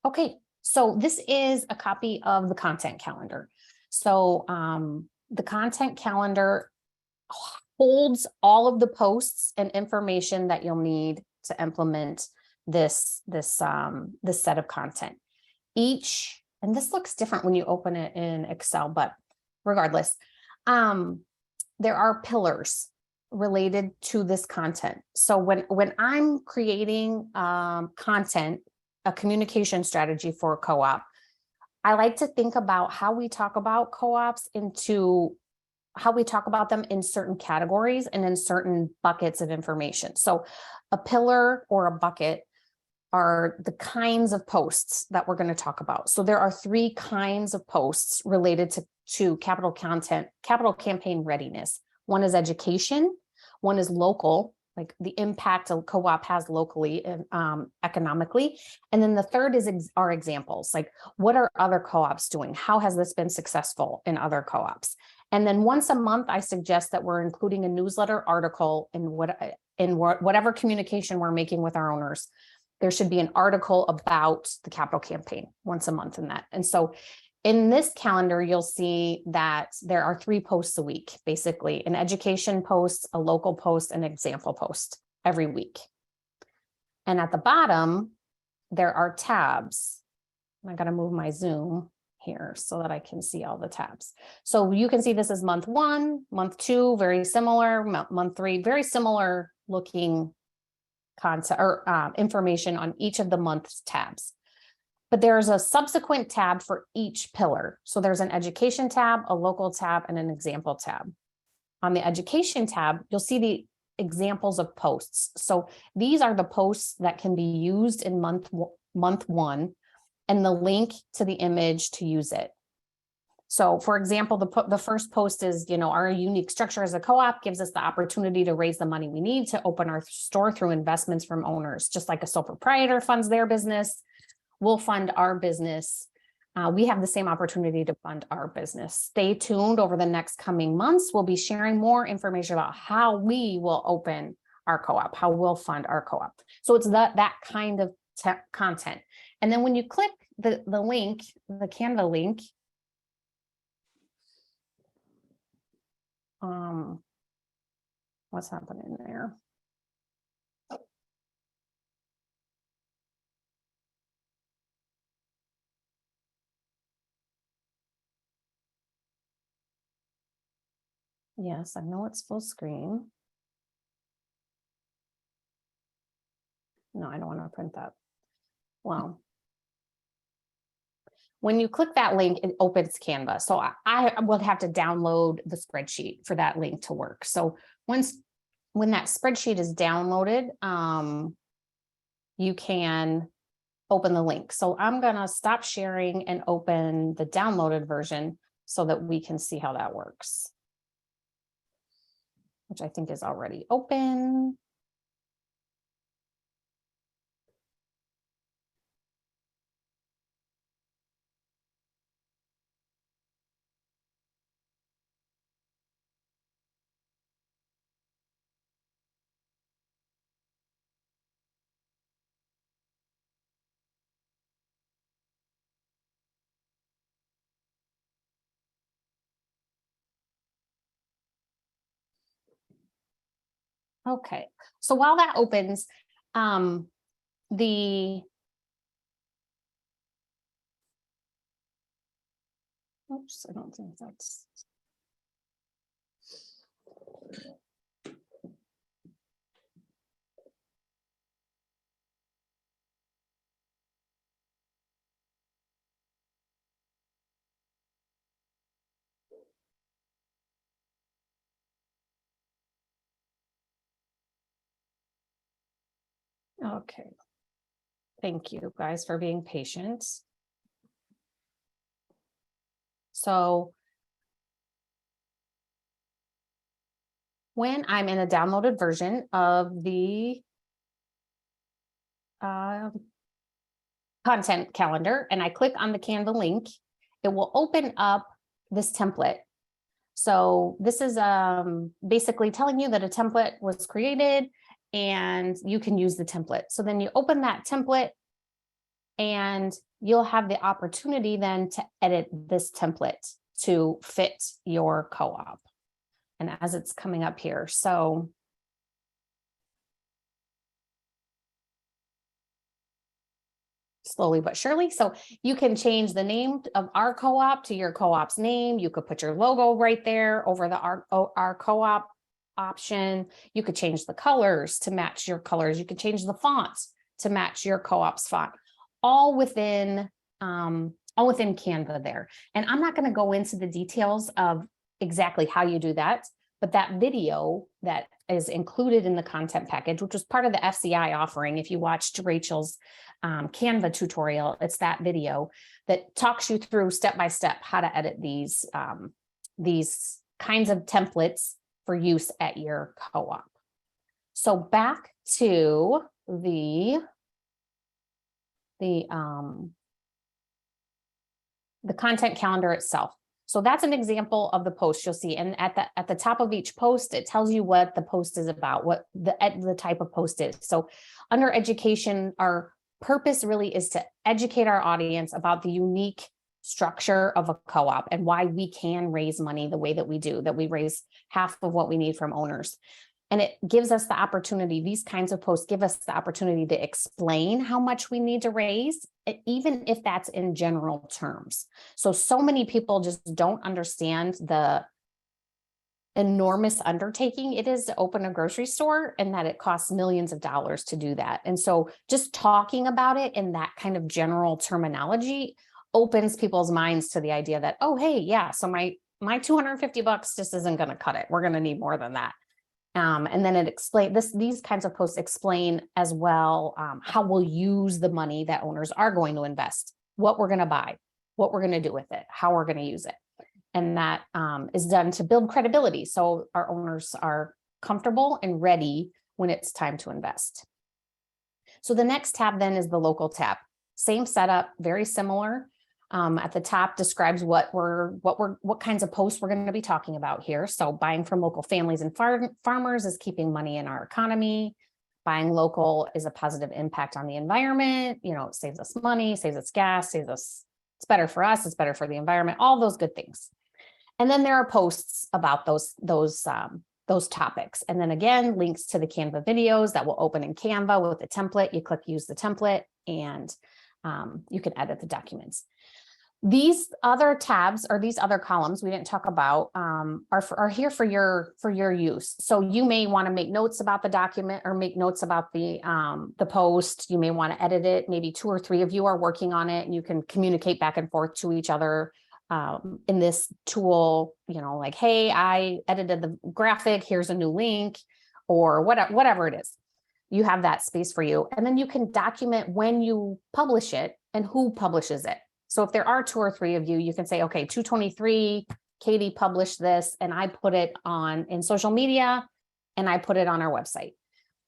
Okay, so this is a copy of the content calendar. So the content calendar holds all of the posts and information that you'll need to implement this set of content. And this looks different when you open it in Excel, but regardless, there are pillars related to this content. So when I'm creating content, a communication strategy for a co-op, I like to think about how we talk about co-ops into how we talk about them in certain categories and in certain buckets of information. So a pillar or a bucket are the kinds of posts that we're going to talk about. So there are 3 kinds of posts related to capital campaign readiness. One is education, one is local, like the impact a co-op has locally and economically. And then the third is our examples, like what are other co-ops doing? How has this been successful in other co-ops? And then once a month, I suggest that we're including a newsletter article in whatever communication we're making with our owners. There should be an article about the capital campaign once a month in that. And so in this calendar, you'll see that there are 3 posts a week, basically an education post, a local post, and an example post every week. And at the bottom, there are tabs. I got to move my Zoom here so that I can see all the tabs. So you can see this is month 1, month 2, very similar, month 3, very similar looking content or information on each of the month's tabs. But there's a subsequent tab for each pillar. So there's an education tab, a local tab, and an example tab. On the education tab, you'll see the examples of posts. So these are the posts that can be used in month 1 and the link to the image to use it. So for example, the first post is, our unique structure as a co-op gives us the opportunity to raise the money we need to open our store through investments from owners. Just like a sole proprietor funds their business, we'll fund our business. We have the same opportunity to fund our business. Stay tuned over the next coming months. We'll be sharing more information about how we will open our co-op, how we'll fund our co-op. So it's that kind of content. And then when you click the link, the Canva link, what's happening there? Yes, I know it's full screen. No, I don't want to print that. Well, when you click that link, it opens Canva. So I will have to download the spreadsheet for that link to work. So when that spreadsheet is downloaded, you can open the link. So I'm going to stop sharing and open the downloaded version so that we can see how that works, which I think is already open. Okay, so while that opens, oops, I don't think that's. Okay. Thank you guys for being patient. So when I'm in a downloaded version of the content calendar and I click on the Canva link, it will open up this template. So this is basically telling you that a template was created and you can use the template. So then you open that template and you'll have the opportunity then to edit this template to fit your co-op. And as it's coming up here, so slowly but surely. So you can change the name of our co-op to your co-op's name. You could put your logo right there over the our co-op option. You could change the colors to match your colors. You could change the fonts to match your co-op's font, all within Canva there. And I'm not going to go into the details of exactly how you do that, but that video that is included in the content package, which was part of the FCI offering. If you watched Rachel's Canva tutorial, it's that video that talks you through step-by-step how to edit these kinds of templates for use at your co-op. So back to the content calendar itself. So that's an example of the post you'll see. And at the top of each post, it tells you what the post is about, what the type of post is. So under education, our purpose really is to educate our audience about the unique structure of a co-op and why we can raise money the way that we do, that we raise half of what we need from owners. And it gives us the opportunity, these kinds of posts give us the opportunity to explain how much we need to raise, even if that's in general terms. So many people just don't understand the enormous undertaking it is to open a grocery store, and that it costs millions of dollars to do that. And so just talking about it in that kind of general terminology opens people's minds to the idea that, oh, hey, yeah, so my $250 just isn't going to cut it. We're going to need more than that. And then it explains these kinds of posts explain as well how we'll use the money that owners are going to invest, what we're going to buy, what we're going to do with it, how we're going to use it. And that is done to build credibility, so our owners are comfortable and ready when it's time to invest. So the next tab then is the local tab. Same setup, very similar. At the top describes what kinds of posts we're going to be talking about here. So buying from local families and farmers is keeping money in our economy. Buying local is a positive impact on the environment. You know, it saves us money, saves us gas, it's better for us, it's better for the environment, all those good things. And then there are posts about those topics. And then again, links to the Canva videos that will open in Canva with the template. You click use the template and you can edit the documents. These other tabs or these other columns we didn't talk about are here for your use. So you may want to make notes about the document or make notes about the post. You may want to edit it. Maybe 2 or 3 of you are working on it, and you can communicate back and forth to each other in this tool. You know, like, hey, I edited the graphic. Here's a new link, or whatever it is. You have that space for you, and then you can document when you publish it and who publishes it. So if there are 2 or 3 of you, you can say, okay, 2/23, Katie published this and I put it in social media and I put it on our website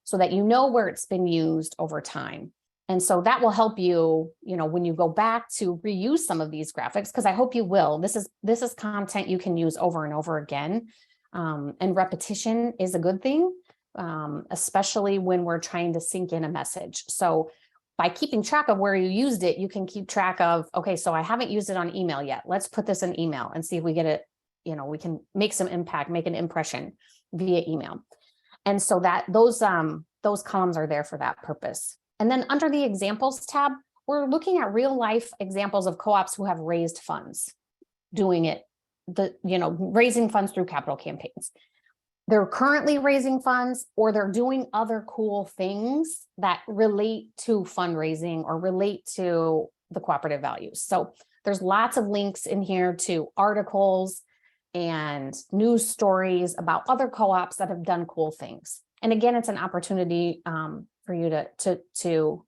so that you know where it's been used over time. And so that will help you, when you go back to reuse some of these graphics, because I hope you will. This is content you can use over and over again. And repetition is a good thing, especially when we're trying to sink in a message. So by keeping track of where you used it, you can keep track of, okay, so I haven't used it on email yet. Let's put this in email and see if we get it, we can make some impact, make an impression via email. And so that those columns are there for that purpose. And then under the examples tab, we're looking at real life examples of co-ops who have raised funds, doing it, raising funds through capital campaigns. They're currently raising funds, or they're doing other cool things that relate to fundraising or relate to the cooperative values. So there's lots of links in here to articles and news stories about other co-ops that have done cool things. And again, it's an opportunity for you to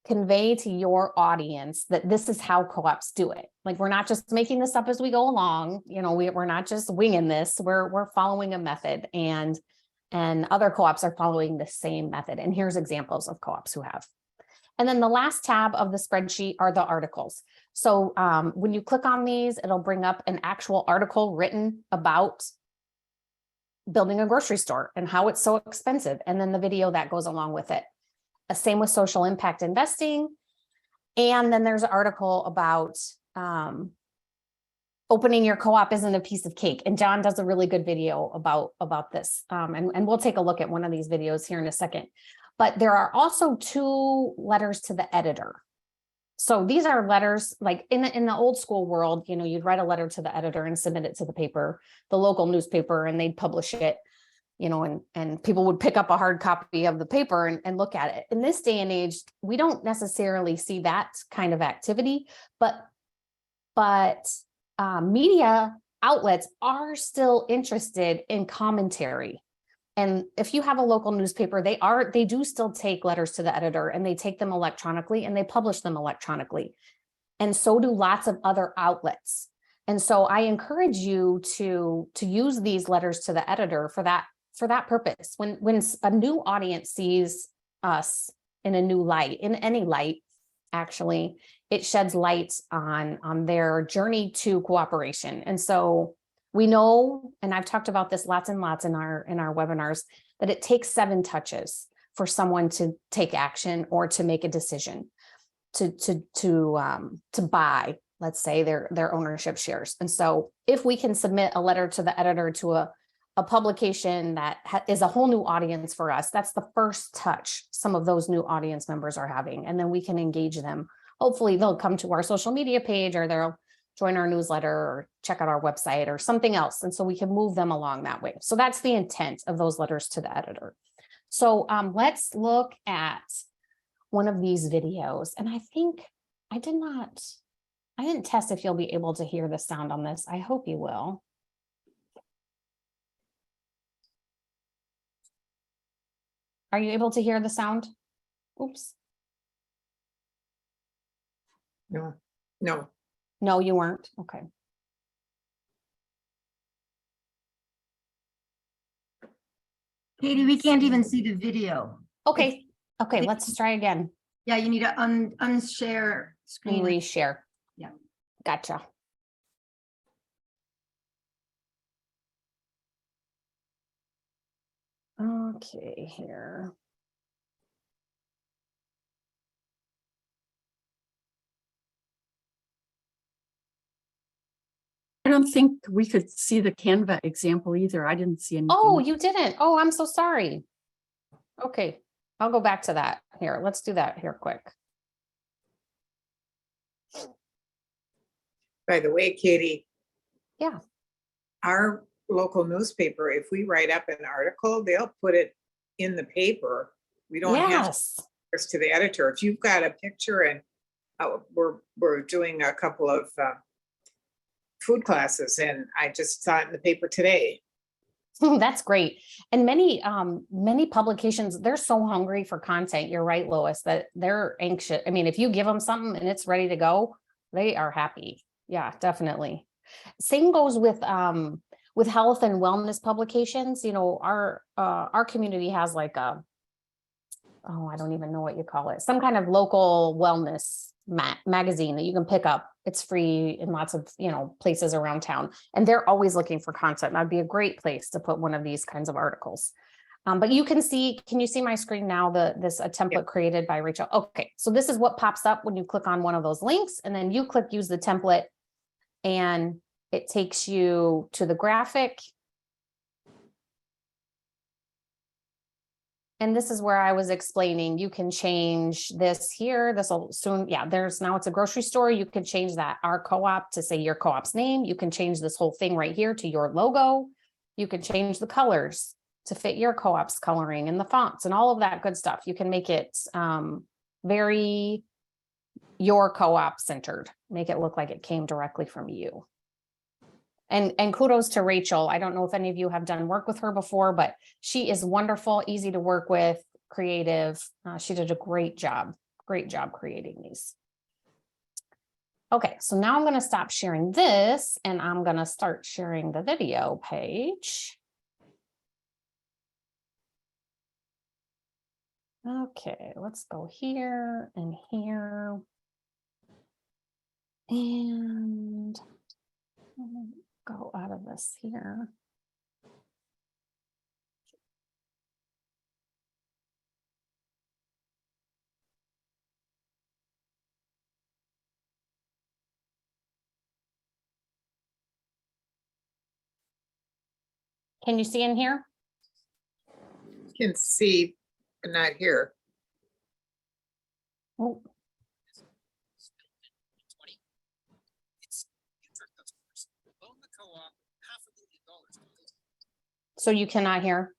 convey to your audience that this is how co-ops do it. Like, we're not just making this up as we go along. We're not just winging this. We're following a method, and other co-ops are following the same method. And here's examples of co-ops who have. And then the last tab of the spreadsheet are the articles. So when you click on these, it'll bring up an actual article written about building a grocery store and how it's so expensive, and then the video that goes along with it. Same with social impact investing. And then there's an article about opening your co-op isn't a piece of cake. And John does a really good video about this. And we'll take a look at one of these videos here in a second. But there are also 2 letters to the editor. So these are letters like in the old school world, you know, you'd write a letter to the editor and submit it to the paper, the local newspaper, and they'd publish it, you know, and people would pick up a hard copy of the paper and look at it. In this day and age, we don't necessarily see that kind of activity, but media outlets are still interested in commentary. And if you have a local newspaper, they do still take letters to the editor, and they take them electronically and they publish them electronically. And so do lots of other outlets. And so I encourage you to use these letters to the editor for that purpose. When a new audience sees us in a new light, in any light, actually, it sheds light on their journey to cooperation. And so we know, and I've talked about this lots and lots in our webinars, that it takes 7 touches for someone to take action or to make a decision to buy, let's say, their ownership shares. And so if we can submit a letter to the editor to a publication that is a whole new audience for us, that's the first touch some of those new audience members are having. And then we can engage them. Hopefully they'll come to our social media page, or they'll join our newsletter or check out our website or something else. And so we can move them along that way. So that's the intent of those letters to the editor. So let's look at one of these videos. And I think I didn't test if you'll be able to hear the sound on this. I hope you will. Are you able to hear the sound? Oops. No, you weren't. Okay. Katie, we can't even see the video. Okay. Okay, let's try again. Yeah, you need to unshare screen. And reshare. Yeah. Gotcha. Okay, here. I don't think we could see the Canva example either. I didn't see anything. Oh, you didn't. Oh, I'm so sorry. Okay, I'll go back to that. Here, let's do that here quick. By the way, Katie. Yeah. Our local newspaper, if we write up an article, they'll put it in the paper. We don't have to the editor. If you've got a picture, and we're doing a couple of food classes, and I just saw it in the paper today. That's great. And many publications, they're so hungry for content. You're right, Lois, that they're anxious. I mean, if you give them something and it's ready to go, they are happy. Yeah, definitely. Same goes with health and wellness publications. You know, our community has like I don't even know what you call it, some kind of local wellness magazine that you can pick up. It's free in lots of, you know, places around town, and they're always looking for content. That'd be a great place to put one of these kinds of articles. But you can you see my screen now, a template created by Rachel. Okay, so this is what pops up when you click on one of those links, and then you click use the template, and it takes you to the graphic. And this is where I was explaining, you can change this here. This will soon, yeah, now it's a grocery store. You can change that, our co-op, to say your co-op's name. You can change this whole thing right here to your logo. You can change the colors to fit your co-op's coloring and the fonts and all of that good stuff. You can make it very your co-op centered, make it look like it came directly from you. And kudos to Rachel. I don't know if any of you have done work with her before, but she is wonderful, easy to work with, creative. She did a great job creating these. Okay, so now I'm going to stop sharing this, and I'm going to start sharing the video page. Okay, let's go here and here. And go out of this here. Can you see in here? You can see, but not here. Oh, so you cannot hear?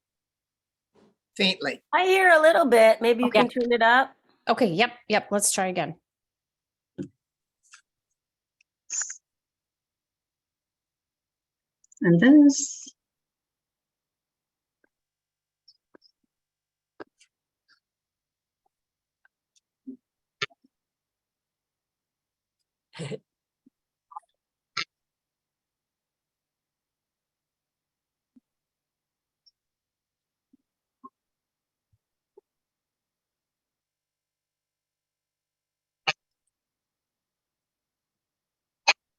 Faintly. I hear a little bit. Maybe you Okay. can turn it up. Okay, yep. Let's try again. And this.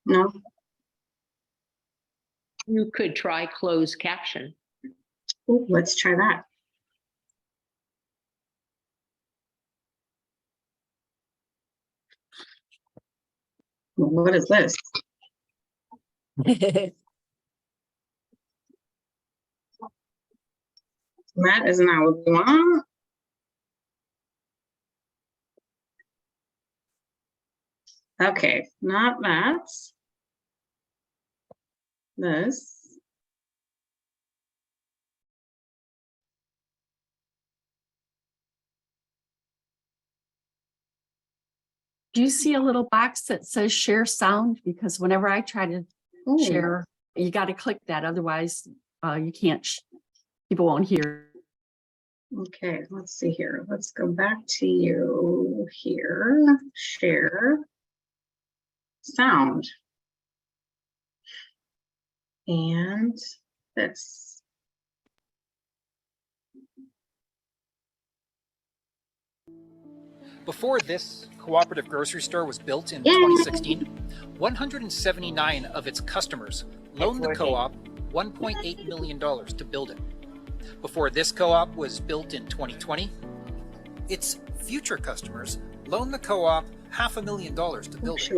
No. You could try closed caption. Ooh, let's try that. Well, what is this? That is not what we want. Okay, not that. This. Do you see a little box that says share sound? Because whenever I try to share, you got to click that. Otherwise, you can't, people won't hear. Okay, let's see here. Let's go back to you here. Share sound. And this. Before this cooperative grocery store was built in Yay! 2016, 179 of its customers loaned the co-op $1.8 million to build it. Before this co-op was built in 2020, its future customers loaned the co-op $500,000 to build it.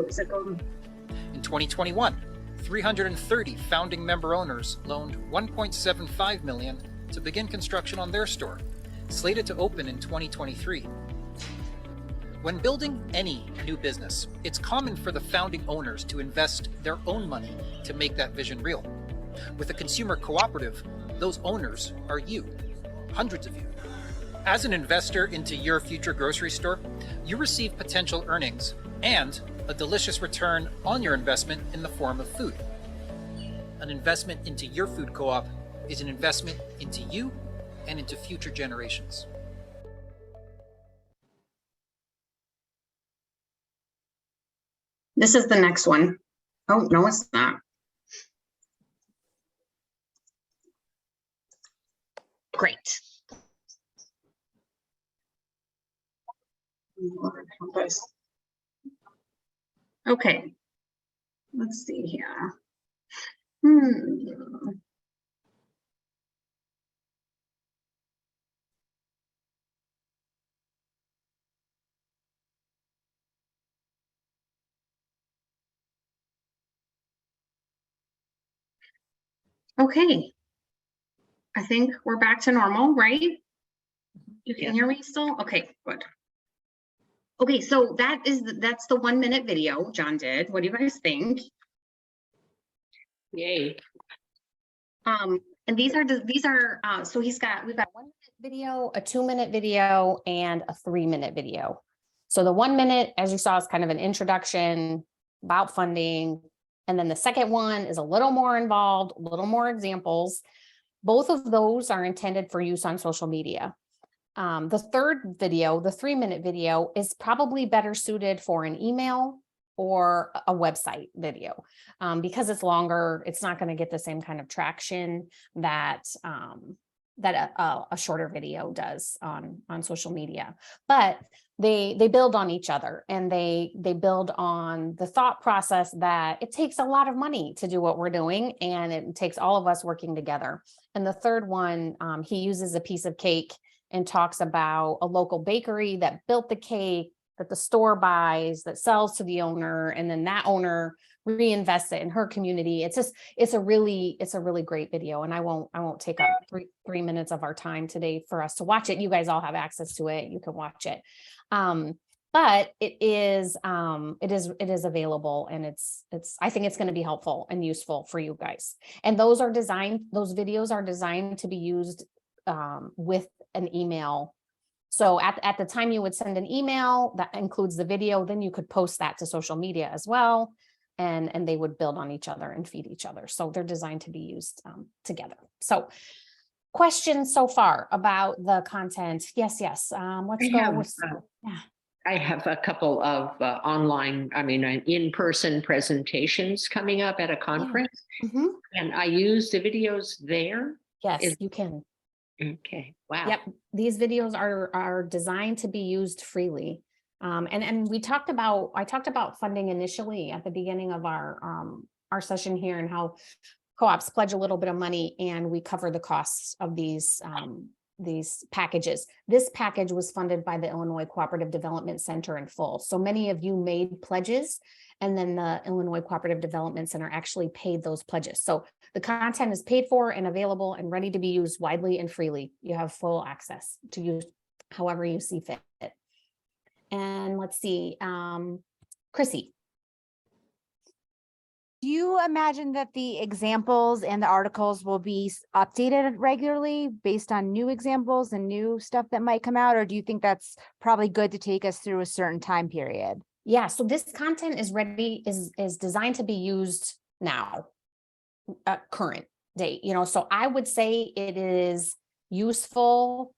In 2021, 330 founding member owners loaned $1.75 million to begin construction on their store, slated to open in 2023. When building any new business, it's common for the founding owners to invest their own money to make that vision real. With a consumer cooperative, those owners are you, hundreds of you. As an investor into your future grocery store, you receive potential earnings and a delicious return on your investment in the form of food. An investment into your food co-op is an investment into you and into future generations. This is the next one. Oh, no, it's not. Great. Lord help us. Okay. Let's see here. Okay. I think we're back to normal, right? You can hear me still? Okay, good. Okay, so that's the 1 minute video John did. What do you guys think? Yay. And these are so we've got 1 minute video, a 2 minute video, and a 3 minute video. So the 1 minute, as you saw, is kind of an introduction about funding. And then the second one is a little more involved, a little more examples. Both of those are intended for use on social media. The third video, the 3 minute video, is probably better suited for an email or a website video. Because it's longer, it's not going to get the same kind of traction that a shorter video does on social media. But they build on each other, and they build on the thought process that it takes a lot of money to do what we're doing, and it takes all of us working together. And the third one, he uses a piece of cake and talks about a local bakery that built the cake, that the store buys, that sells to the owner, and then that owner reinvests it in her community. It's a really great video. And I won't take up three minutes of our time today for us to watch it. You guys all have access to it. You can watch it. But it is available, and I think it's going to be helpful and useful for you guys. And those videos are designed to be used with an email. So at the time you would send an email that includes the video, then you could post that to social media as well. And they would build on each other and feed each other. So they're designed to be used together. So questions so far about the content? Yes. Let's go. I have a couple of in-person presentations coming up at a conference. Mhm. And I use the videos there. Yes, you can. Okay, wow. Yep, these videos are designed to be used freely. And I talked about funding initially at the beginning of our session here, and how co-ops pledge a little bit of money and we cover the costs of these packages. This package was funded by the Illinois Cooperative Development Center in full. So many of you made pledges, and then the Illinois Cooperative Development Center actually paid those pledges. So the content is paid for and available and ready to be used widely and freely. You have full access to use however you see fit. And let's see, Chrissy. Do you imagine that the examples and the articles will be updated regularly based on new examples and new stuff that might come out? Or do you think that's probably good to take us through a certain time period? Yeah, so this content is designed to be used now, current date, so I would say it is useful.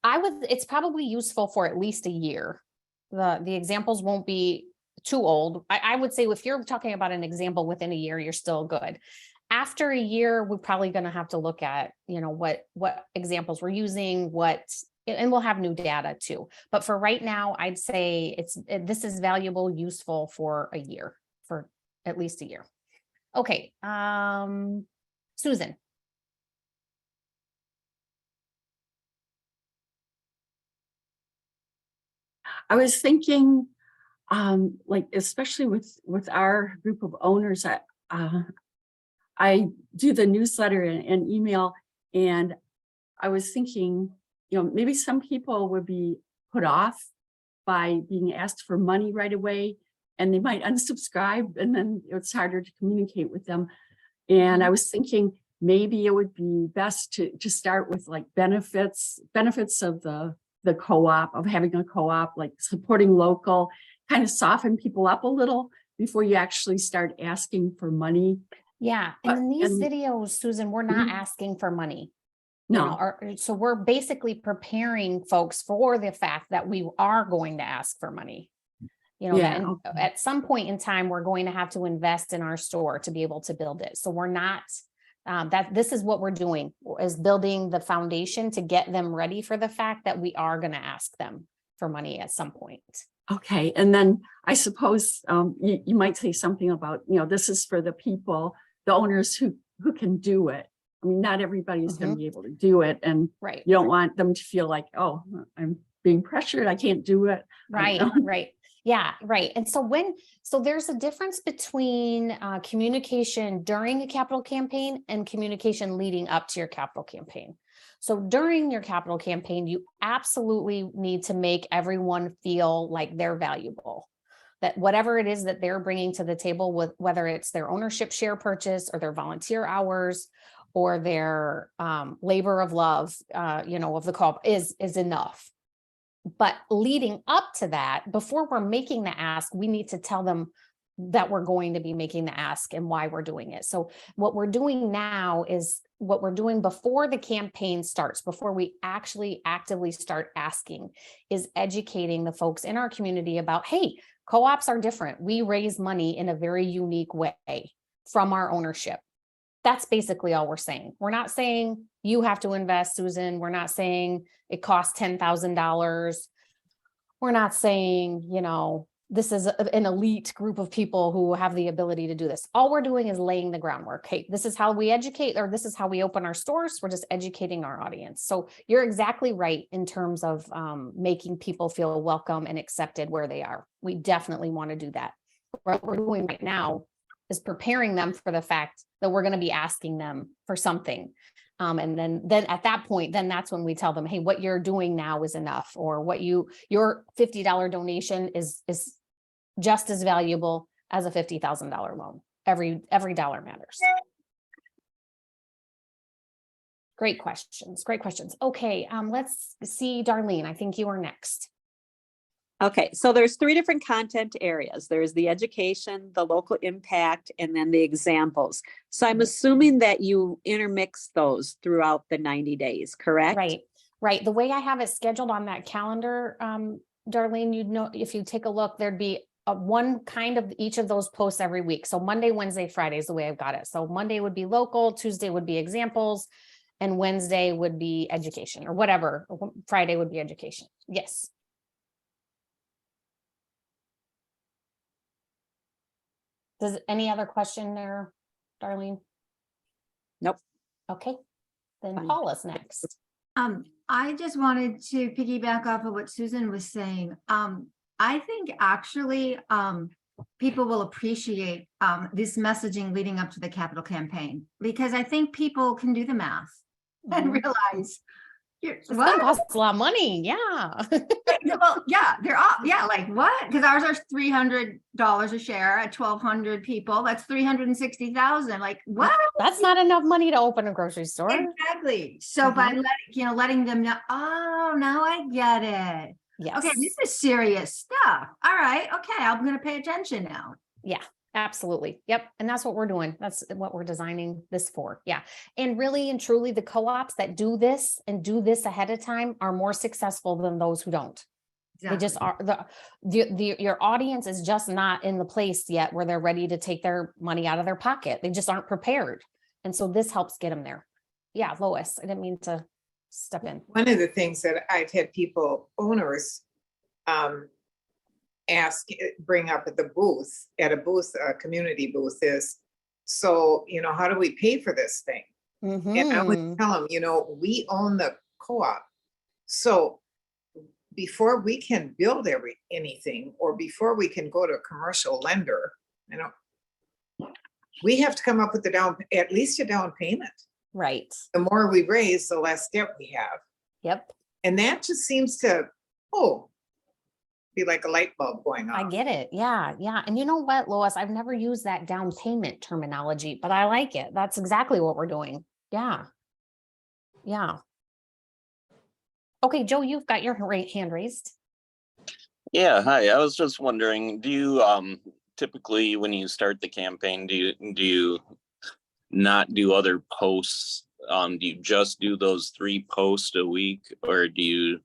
It's probably useful for at least a year. The examples won't be too old. I would say if you're talking about an example within a year, you're still good. After a year, we're probably going to have to look at, what examples we're using, and we'll have new data too. But for right now, I'd say this is valuable, useful for a year, for at least a year. Okay. Susan. I was thinking, especially with our group of owners, I do the newsletter and email, and I was thinking, maybe some people would be put off by being asked for money right away, and they might unsubscribe, and then it's harder to communicate with them. And I was thinking maybe it would be best to start with like benefits of the co-op, of having a co-op, like supporting local, kind of soften people up a little before you actually start asking for money. Yeah. And in these videos, Susan, we're not asking for money. No. So we're basically preparing folks for the fact that we are going to ask for money. At some point in time, we're going to have to invest in our store to be able to build it. So we're not, this is what we're doing, is building the foundation to get them ready for the fact that we are going to ask them for money at some point. Okay. And then I suppose you might say something about, this is for the people, the owners who can do it. I mean, not everybody is going to be able to do it. And right. You don't want them to feel like, oh, I'm being pressured, I can't do it. Right. Right. Yeah, right. And so there's a difference between communication during a capital campaign and communication leading up to your capital campaign. So during your capital campaign, you absolutely need to make everyone feel like they're valuable, that whatever it is that they're bringing to the table, with whether it's their ownership share purchase or their volunteer hours or their labor of love, of the co-op is enough. But leading up to that, before we're making the ask, we need to tell them that we're going to be making the ask and why we're doing it. So what we're doing now is what we're doing before the campaign starts, before we actually actively start asking, is educating the folks in our community about, hey, co-ops are different. We raise money in a very unique way from our ownership. That's basically all we're saying. We're not saying you have to invest, Susan. We're not saying it costs $10,000. We're not saying, this is an elite group of people who have the ability to do this. All we're doing is laying the groundwork. Hey, this is how we educate, or this is how we open our stores. We're just educating our audience. So you're exactly right in terms of making people feel welcome and accepted where they are. We definitely want to do that. What we're doing right now is preparing them for the fact that we're going to be asking them for something. And then at that point, then that's when we tell them, hey, what you're doing now is enough, or your $50 donation is just as valuable as a $50,000 loan. Every dollar matters. Great questions. Great questions. Okay. Let's see, Darlene, I think you are next. Okay, so there's 3 different content areas. There's the education, the local impact, and then the examples. So I'm assuming that you intermix those throughout the 90 days, correct? Right. The way I have it scheduled on that calendar, Darlene, you'd know, if you take a look, there'd be one kind of each of those posts every week. So Monday, Wednesday, Friday is the way I've got it. So Monday would be local, Tuesday would be examples, and Wednesday would be education, or whatever. Friday would be education. Yes. Does any other question there, Darlene? Nope. Okay, then Fine. Paula's next. I just wanted to piggyback off of what Susan was saying. I think actually, people will appreciate, this messaging leading up to the capital campaign, because I think people can do the math and realize. It's gonna cost a lot of money, yeah. Well, yeah, they're all, yeah, like what? Because ours are $300 a share at 1,200 people. That's 360,000. Like what? That's not enough money to open a grocery store. Exactly. So by letting them know, oh, now I get it. Yes. Okay, this is serious stuff. All right. Okay, I'm going to pay attention now. Yeah, absolutely. Yep. And that's what we're doing. That's what we're designing this for. Yeah. And really and truly, the co-ops that do this and do this ahead of time are more successful than those who don't. They just are. Your audience is just not in the place yet where they're ready to take their money out of their pocket. They just aren't prepared. And so this helps get them there. Yeah, Lois, I didn't mean to step in. One of the things that I've had owners bring up at a community booth is, so, how do we pay for this thing? And I would tell them, we own the co-op. So before we can build anything, or before we can go to a commercial lender, we have to come up with at least a down payment. Right. The more we raise, the less debt we have. Yep. And that just seems to, be like a light bulb going on. I get it. Yeah. Yeah. And you know what, Lois, I've never used that down payment terminology, but I like it. That's exactly what we're doing. Yeah. Yeah. Okay, Joe, you've got your hand raised. Yeah, hi. I was just wondering, do you typically when you start the campaign, do you not do other posts? Do you just do those 3 posts a week, or do you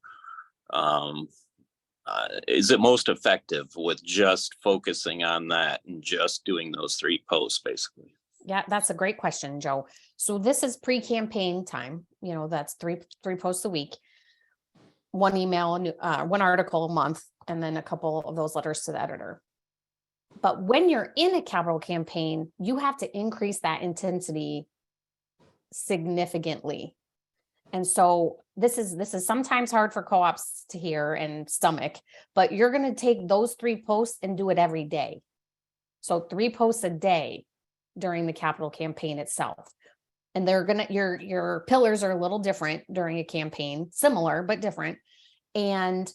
is it most effective with just focusing on that and just doing those 3 posts basically? Yeah, that's a great question, Joe. So this is pre-campaign time. That's three posts a week. 1 email, 1 article a month, and then a couple of those letters to the editor. But when you're in a capital campaign, you have to increase that intensity significantly. And so this is sometimes hard for co-ops to hear and stomach, but you're going to take those 3 posts and do it every day. So 3 posts a day during the capital campaign itself. And your pillars are a little different during a campaign, similar, but different. And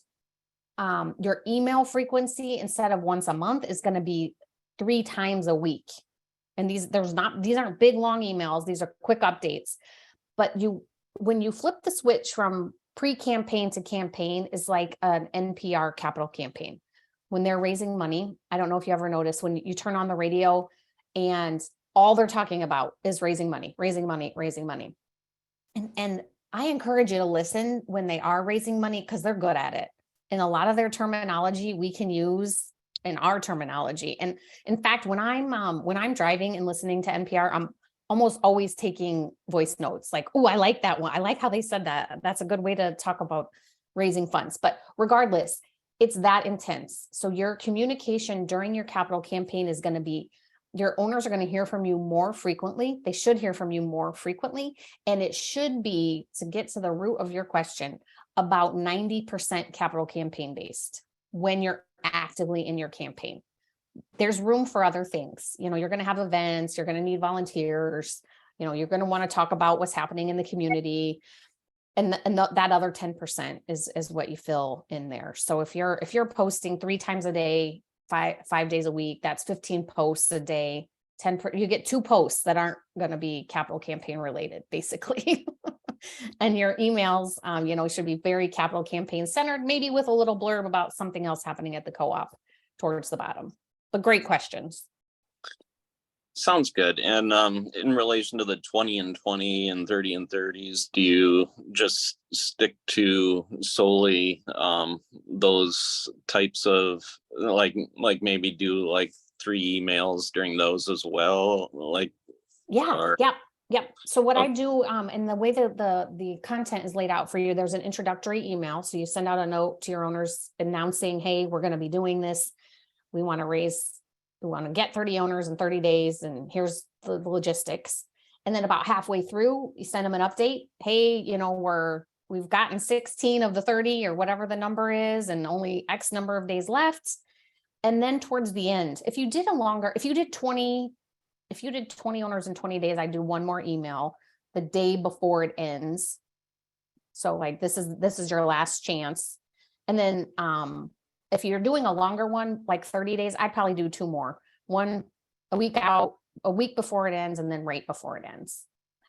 your email frequency, instead of once a month, is going to be 3 times a week. And these aren't big, long emails. These are quick updates. But when you flip the switch from pre-campaign to campaign, is like an NPR capital campaign. When they're raising money, I don't know if you ever noticed, when you turn on the radio and all they're talking about is raising money, raising money, raising money. And I encourage you to listen when they are raising money, because they're good at it. And a lot of their terminology we can use in our terminology. And in fact, when I'm driving and listening to NPR, I'm almost always taking voice notes, like, oh, I like that one. I like how they said that. That's a good way to talk about raising funds. But regardless, it's that intense. So your communication during your capital campaign is going to be, your owners are going to hear from you more frequently. They should hear from you more frequently. And it should be, to get to the root of your question, about 90% capital campaign based when you're actively in your campaign. There's room for other things. You know, you're going to have events, you're going to need volunteers, you know, you're going to want to talk about what's happening in the community. And that other 10% is what you fill in there. So if you're posting 3 times a day, five days a week, that's 15 posts a day. You get 2 posts that aren't going to be capital campaign related, basically. And your emails, you know, should be very capital campaign centered, maybe with a little blurb about something else happening at the co-op towards the bottom. But great questions. Sounds good. And in relation to the 20 and 20 and 30 and 30s, do you just stick to solely those types of like maybe do like 3 emails during those as well? Like, Yeah, or- yep. So what Oh. I do, and the way that the content is laid out for you, there's an introductory email. So you send out a note to your owners announcing, hey, we're going to be doing this. We want to get 30 owners in 30 days, and here's the logistics. And then about halfway through, you send them an update. Hey, you know, we've gotten 16 of the 30 or whatever the number is, and only X number of days left. And then towards the end, if you did 20 owners in 20 days, I do one more email the day before it ends. So like, this is your last chance. And then, if you're doing a longer one, like 30 days, I'd probably do 2 more, one a week out, a week before it ends, and then right before it ends.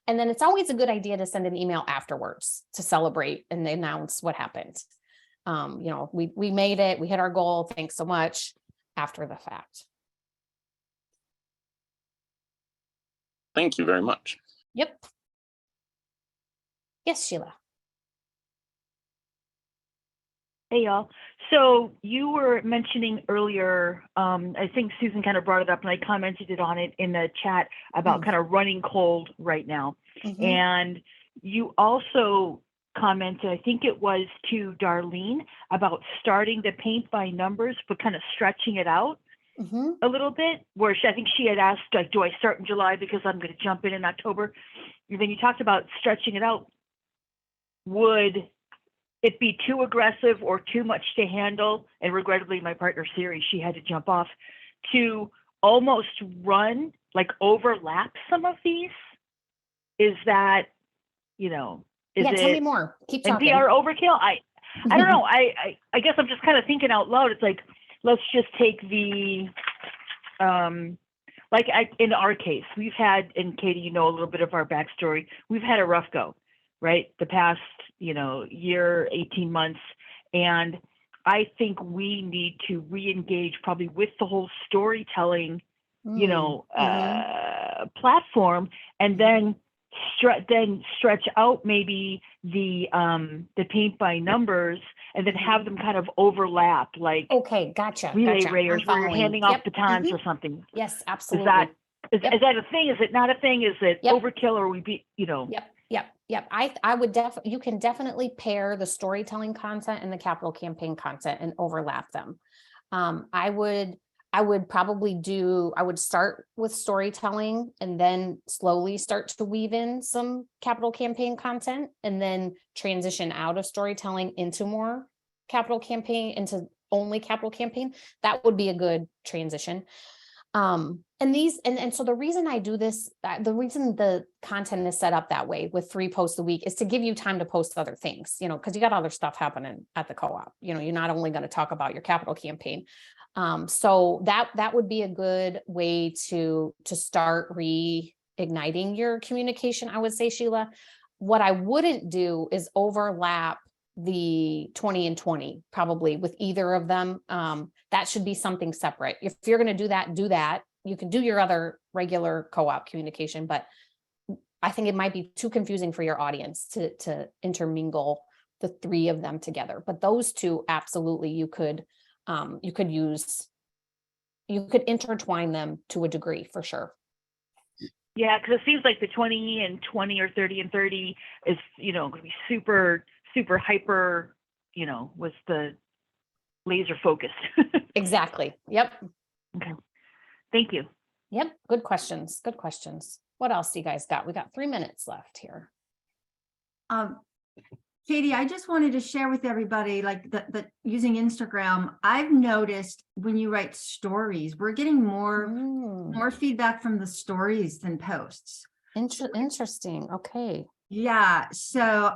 And then it's always a good idea to send an email afterwards to celebrate and announce what happened. You know, we made it, we hit our goal, thanks so much, after the fact. Thank you very much. Yep. Yes, Sheila. Hey, y'all. So you were mentioning earlier, I think Susan kind of brought it up and I commented on it in the chat about kind of running cold right now. Mhm. And you also commented, I think it was to Darlene, about starting to paint by numbers, but kind of stretching it out Mhm. a little bit, where I think she had asked, like, do I start in July because I'm going to jump in October? And then you talked about stretching it out. Would it be too aggressive or too much to handle? And regrettably, my partner Siri, she had to jump off, to almost run, like overlap some of these. Is that, you know, is Yeah, it tell me more. Keep and talking. VR overkill? I don't know. I guess I'm just kind of thinking out loud. It's like, let's just take the, in our case, we've had, and Katie, you know a little bit of our backstory. We've had a rough go, right? The past, year, 18 months. And I think we need to re-engage probably with the whole storytelling, platform, and then stretch out maybe the paint by numbers, and then have them kind of overlap, like Okay, gotcha. relay Gotcha. rayers I'm where you're following. handing off Yep, batons mhm. or something. Yes, Is absolutely. that is Yep. that a thing? Is it not a thing? Is it Yep. overkill, or we be Yep. I would you can definitely pair the storytelling content and the capital campaign content and overlap them. I would start with storytelling and then slowly start to weave in some capital campaign content, and then transition out of storytelling into more capital campaign, into only capital campaign. That would be a good transition. So the reason I do this, the reason the content is set up that way with 3 posts a week is to give you time to post other things, because you got other stuff happening at the co-op. You're not only going to talk about your capital campaign. So that would be a good way to start reigniting your communication, I would say, Sheila. What I wouldn't do is overlap the 20 and 20 probably with either of them. That should be something separate. If you're going to do that. You can do your other regular co-op communication, but I think it might be too confusing for your audience to intermingle the 3 of them together. But those 2, absolutely, you could intertwine them to a degree, for sure. Yeah, because it seems like the 20 and 20 or 30 and 30 is, going to be super, super hyper, with the laser focused. Exactly. Yep. Thank you. Yep. Good questions. Good questions. What else do you guys got? We got 3 minutes left here. Katie, I just wanted to share with everybody, like the using Instagram, I've noticed when you write stories, we're getting more feedback from the stories than posts. Interesting. Okay. Yeah. So,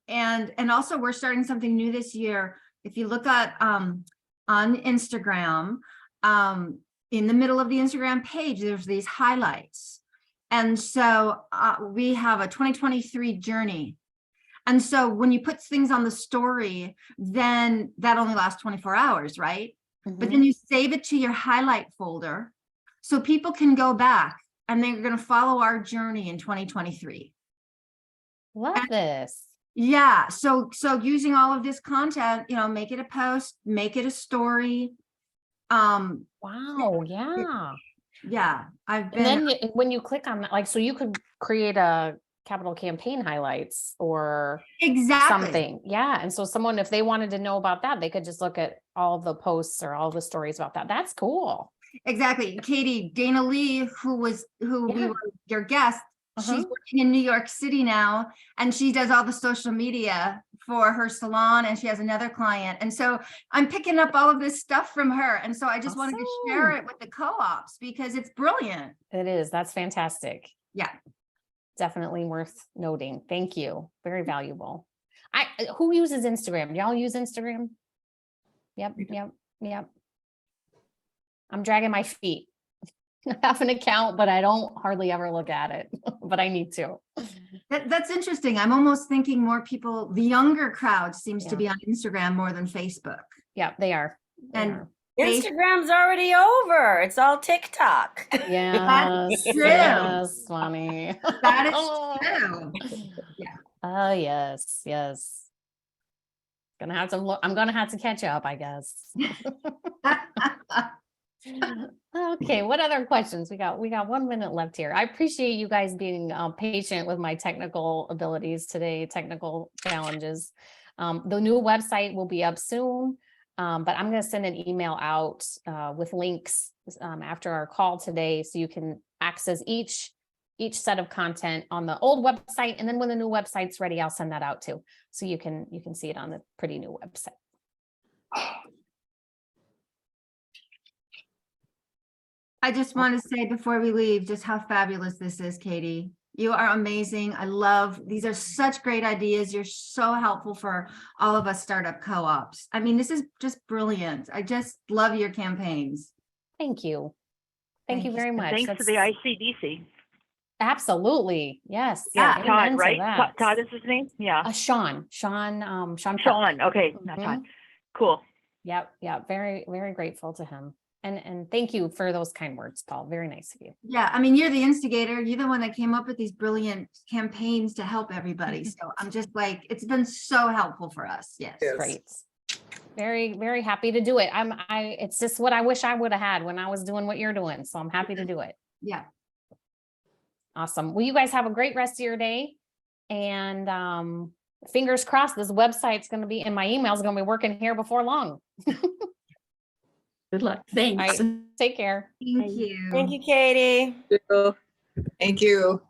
and also we're starting something new this year. If you look at, on Instagram, in the middle of the Instagram page, there's these highlights. And so, we have a 2023 journey. And so when you put things on the story, then that only lasts 24 hours, right? But then you save it to your highlight folder so people can go back and they're going to follow our journey in 2023. Love this. Yeah. So using all of this content, make it a post, make it a story. Wow. Yeah. Yeah. And then when you click on that, like, so you could create a capital campaign highlights or something. Yeah. And so someone, if they wanted to know about that, they could just look at all the posts or all the stories about that. That's cool. Exactly. Katie, Dana Lee, who we were your guest, she's working in New York City now, and she does all the social media for her salon, and she has another client. And so I'm picking up all of this stuff from her. And so I just wanted to share it with the co-ops because it's brilliant. It is. That's fantastic. Yeah. Definitely worth noting. Thank you. Very valuable. Who uses Instagram? Y'all use Instagram? Yep. I'm dragging my feet. I have an account, but I don't hardly ever look at it, but I need to. That's interesting. I'm almost thinking more people, the younger crowd seems to be on Instagram more than Facebook. Yeah, they are. Instagram's already over. It's all TikTok. Yeah, that's true. Yes, funny. That is true. Yeah. Oh, yes. I'm gonna have to catch up, I guess. Okay, what other questions? We got 1 minute left here. I appreciate you guys being patient with my technical abilities today, technical challenges. The new website will be up soon. But I'm going to send an email out with links after our call today, so you can access each set of content on the old website, and then when the new website's ready, I'll send that out too, so you can see it on the pretty new website. I just want to say before we leave just how fabulous this is, Katie. You are amazing. I love, these are such great ideas. You're so helpful for all of us startup co-ops. I mean, this is just brilliant. I just love your campaigns. Thank you. Thank you very much. Thanks to the ICDC. Absolutely. Yes. Yeah, Todd, amen to right? that. Todd is his name? Yeah. Sean. Okay, not Todd. Cool. Yep. Very, very grateful to him. And thank you for those kind words, Paul. Very nice of you. Yeah, I mean, you're the instigator. You're the one that came up with these brilliant campaigns to help everybody. So I'm just like, it's been so helpful for us. Yes. Great. Very, very happy to do it. It's just what I wish I would have had when I was doing what you're doing. So I'm happy to do it. Yeah. Awesome. Well, you guys have a great rest of your day. And fingers crossed, this website's going to be, and my email is going to be working here before long. Good luck. Thanks. All right. Take care. Thank you. Thank you, Katie. Thank you.